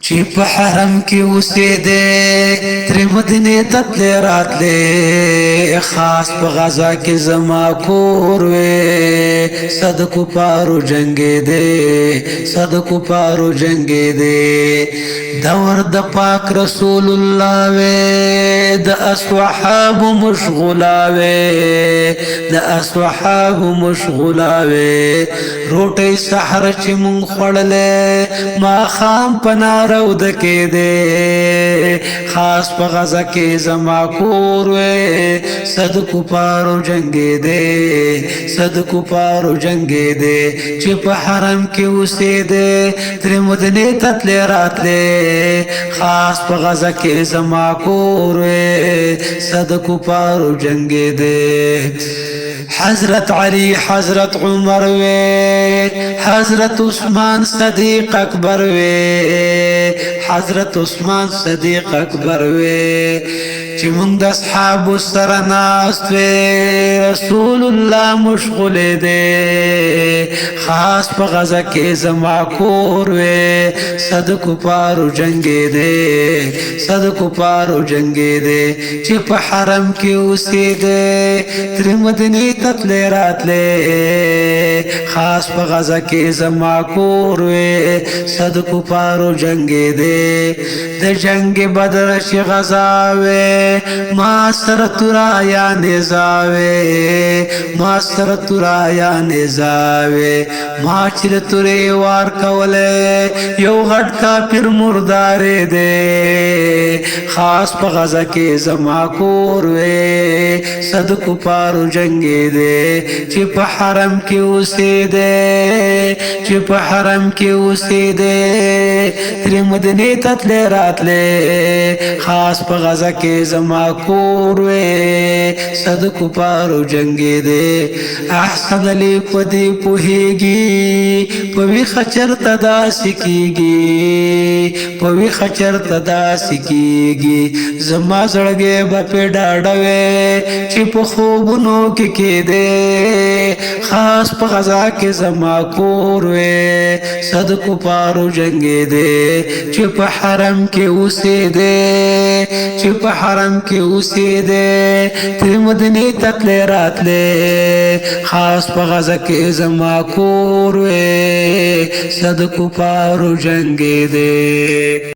چې په حرم کې اوسېدې تر مدینې تللې راتلې خاص په غزا کې زما کور وې صد کفارو جنگېدې صد کفارو جنگېدې دور د پاک رسول الله وې د اصحاب مشغولا وې د اصحاب مشغولا وې روټي سحر چې مونږ خړلې ما خام پنار او د کې دے خاص په غزا کې زما کور وې صد کفارو جنگې دے صد کفارو جنگې دے چې په حرم کې اوسې دے تر مدینې تللې راتلې خاص په غزا کې زما کور وې صد کفارو جنگې دے حضرت علی حضرت عمر وے حضرت عثمان صدیق اکبر وے حضرت عثمان صدیق اکبر وے چې موږ د اصحاب سره ناست وې رسول الله مشغول دې خاص په غزا کې زما کور وې صد کفارو جنگې دې صد کفارو جنگې دې چې په حرم کې اوسې دې تر مدینې تللې راتلې خاص په غزا کې زما کور وې صد کفارو جنگې دې د جنگ بدر شي غزا وې ما سر ترایا نزاوے ما سر ترایا نزاوے ما چر ترے وار کولے یو غٹ کا پھر مردارے دے خاص پا غزا کے زما کور وے صد کفارو جنگے دے چپ حرم کی اسے دے چپ حرم کی اسے دے تری مدنی تتلے راتلے خاص پا غزا کے زما کور وے صد کفارو جنگے دے احسن علی پدی پوہیگی پوی خچر تدا سکیگی پوی خچر تدا سکیگی زما زڑگے بپی ڈاڑوے چپ خوبنو کی دے خاص پا غزا کے زما کور وے صد کفارو جنگے دے چپ حرم کے اسے دے چپ حرم کے اسے دے تر مدنی تتلے راتلے خاص پا غزا کے زما کور وے صد کفارو جنگے دے